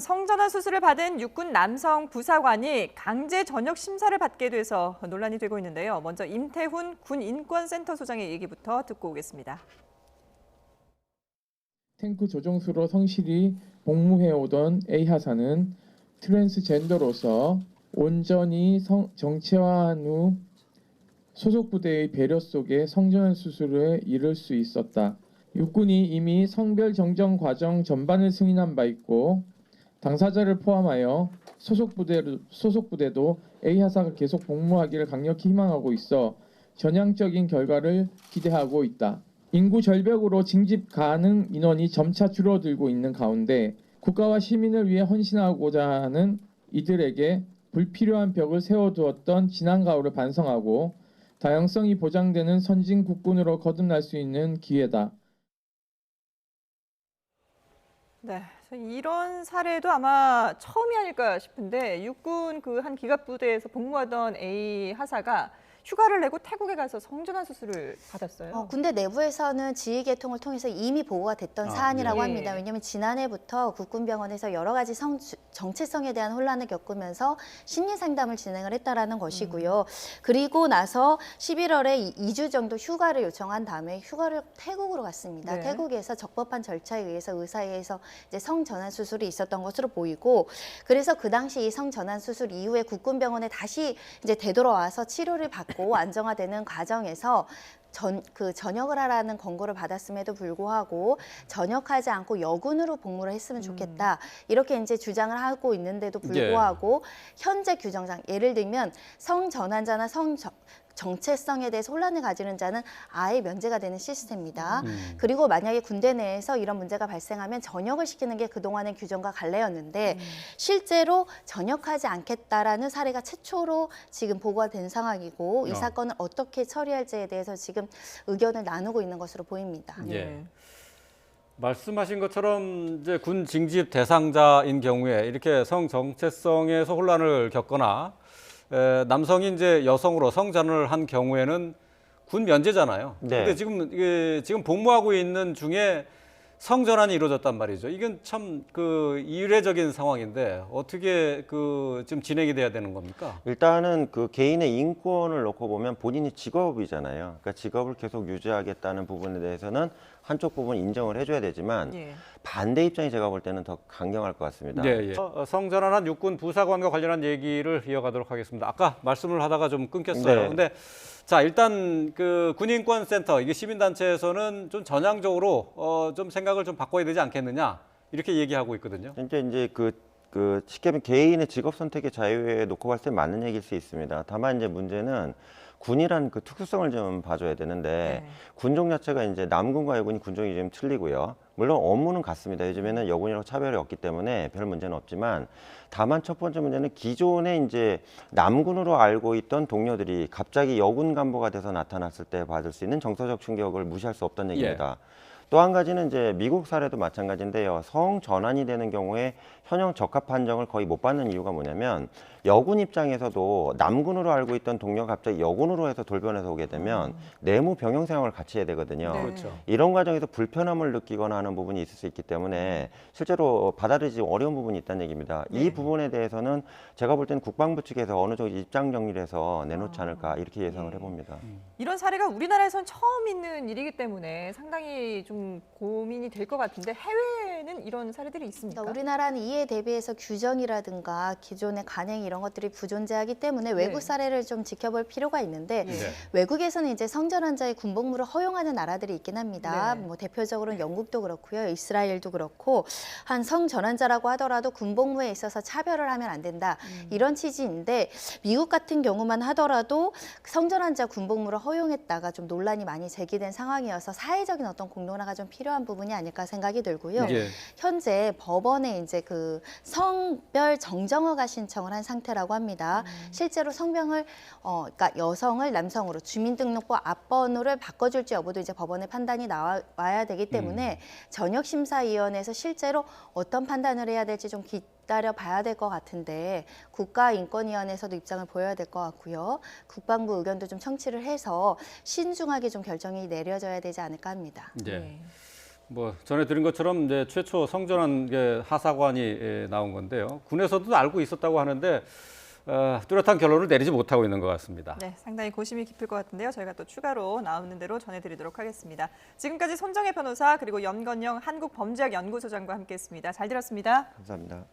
성전환 수술을 받은 육군 남성 부사관이 강제 전역 심사를 받게 돼서 논란이 되고 있는데요. 먼저 임태훈 군인권센터 소장의 얘기부터 듣고 오겠습니다. 탱크 조종수로 성실히 복무해오던 A 하사는 트랜스젠더로서 온전히 정체화한 후 소속 부대의 배려 속에 성전환 수술에 이를 수 있었다. 육군이 이미 성별 정정 과정 전반을 승인한 바 있고 당사자를 포함하여 소속 부대도 A 하사가 계속 복무하기를 강력히 희망하고 있어 전향적인 결과를 기대하고 있다. 인구 절벽으로 징집 가능 인원이 점차 줄어들고 있는 가운데 국가와 시민을 위해 헌신하고자 하는 이들에게 불필요한 벽을 세워두었던 지난 가을을 반성하고 다양성이 보장되는 선진 국군으로 거듭날 수 있는 기회다. 네, 이런 사례도 아마 처음이 아닐까 싶은데 육군 그 한 기갑부대에서 복무하던 A 하사가 휴가를 내고 태국에 가서 성전환 수술을 받았어요. 군대 내부에서는 지휘계통을 통해서 이미 보고가 됐던 사안이라고 예. 합니다. 왜냐하면 지난해부터 국군병원에서 여러 가지 정체성에 대한 혼란을 겪으면서 심리 상담을 진행을 했다라는 것이고요. 그리고 나서 11월에 2주 정도 휴가를 요청한 다음에 휴가를 태국으로 갔습니다. 네. 태국에서 적법한 절차에 의해서 의사에 의해서 이제 성전환 수술이 있었던 것으로 보이고, 그래서 그 당시 이 성전환 수술 이후에 국군병원에 다시 이제 되돌아와서 치료를 받고 안정화되는 과정에서 전역을 하라는 권고를 받았음에도 불구하고 전역하지 않고 여군으로 복무를 했으면 좋겠다. 이렇게 이제 주장을 하고 있는데도 불구하고 현재 규정상 예를 들면 성전환자나 정체성에 대해서 혼란을 가지는 자는 아예 면제가 되는 시스템입니다. 그리고 만약에 군대 내에서 이런 문제가 발생하면 전역을 시키는 게 그동안의 규정과 관례였는데 실제로 전역하지 않겠다라는 사례가 최초로 지금 보고가 된 상황이고 이 사건을 어떻게 처리할지에 대해서 지금 의견을 나누고 있는 것으로 보입니다. 예. 말씀하신 것처럼 이제 군 징집 대상자인 경우에 이렇게 성 정체성에서 혼란을 겪거나 남성이 이제 여성으로 성전환을 한 경우에는 군 면제잖아요. 네. 근데 지금 복무하고 있는 중에 성전환이 이루어졌단 말이죠. 이건 참 그 이례적인 상황인데 어떻게 지금 진행이 돼야 되는 겁니까? 일단은 그 개인의 인권을 놓고 보면 본인이 직업이잖아요. 그러니까 직업을 계속 유지하겠다는 부분에 대해서는 한쪽 부분 인정을 해줘야 되지만 반대 입장이 제가 볼 때는 더 강경할 것 같습니다. 예. 성전환한 육군 부사관과 관련한 얘기를 이어가도록 하겠습니다. 아까 말씀을 하다가 좀 끊겼어요. 네. 근데 자, 일단 그 군인권센터 이게 시민단체에서는 좀 전향적으로 좀 생각을 좀 바꿔야 되지 않겠느냐 이렇게 얘기하고 있거든요. 이제 쉽게 말하면 개인의 직업 선택의 자유에 놓고 봤을 때 맞는 얘기일 수 있습니다. 다만 이제 문제는 군이란 그 특수성을 좀 봐줘야 되는데 군종 자체가 이제 남군과 여군이 군종이 좀 틀리고요. 물론 업무는 같습니다. 요즘에는 여군이라고 차별이 없기 때문에 별 문제는 없지만 다만 첫 번째 문제는 기존에 이제 남군으로 알고 있던 동료들이 갑자기 여군 간부가 돼서 나타났을 때 받을 수 있는 정서적 충격을 무시할 수 없다는 얘기입니다. 또 한 가지는 이제 미국 사례도 마찬가지인데요. 성 전환이 되는 경우에 현역 적합 판정을 거의 못 받는 이유가 뭐냐면 여군 입장에서도 남군으로 알고 있던 동료가 갑자기 여군으로 해서 돌변해서 오게 되면 내무 병영 생활을 같이 해야 되거든요. 그렇죠. 이런 과정에서 불편함을 느끼거나 하는 부분이 있을 수 있기 때문에 실제로 받아들이기 어려운 부분이 있다는 얘기입니다. 이 부분에 대해서는 제가 볼 때는 국방부 측에서 어느 정도 입장 정리를 해서 내놓지 않을까 이렇게 예상을 해봅니다. 이런 사례가 우리나라에선 처음 있는 일이기 때문에 상당히 좀 고민이 될 것 같은데 해외에는 이런 사례들이 있습니까? 그러니까 우리나라는 이에 대비해서 규정이라든가 기존의 관행 이런 것들이 부존재하기 때문에 외국 사례를 좀 지켜볼 필요가 있는데 외국에서는 이제 성전환자의 군복무를 허용하는 나라들이 있긴 합니다. 뭐 대표적으로는 영국도 그렇고요, 이스라엘도 그렇고 한 성전환자라고 하더라도 군복무에 있어서 차별을 하면 안 된다 이런 취지인데 미국 같은 경우만 하더라도 성전환자 군복무를 허용했다가 좀 논란이 많이 제기된 상황이어서 사회적인 어떤 공론화가 좀 필요한 부분이 아닐까 생각이 들고요. 현재 법원에 이제 그 성별 정정허가 신청을 한 상태라고 합니다. 실제로 성명을 그러니까 여성을 남성으로 주민등록부 앞번호를 바꿔줄지 여부도 이제 법원의 판단이 나와야 되기 때문에 전역심사위원회에서 실제로 어떤 판단을 해야 될지 좀 기다려 봐야 될 것 같은데 국가인권위원회에서도 입장을 보여야 될 것 같고요. 국방부 의견도 좀 청취를 해서 신중하게 좀 결정이 내려져야 되지 않을까 합니다. 뭐 전해드린 것처럼 이제 최초 성전환 하사관이 나온 건데요. 군에서도 알고 있었다고 하는데 뚜렷한 결론을 내리지 못하고 있는 것 같습니다. 네, 상당히 고심이 깊을 것 같은데요. 저희가 또 추가로 나오는 대로 전해드리도록 하겠습니다. 지금까지 손정혜 변호사 그리고 염건영 한국범죄학연구소장과 함께했습니다. 잘 들었습니다. 감사합니다.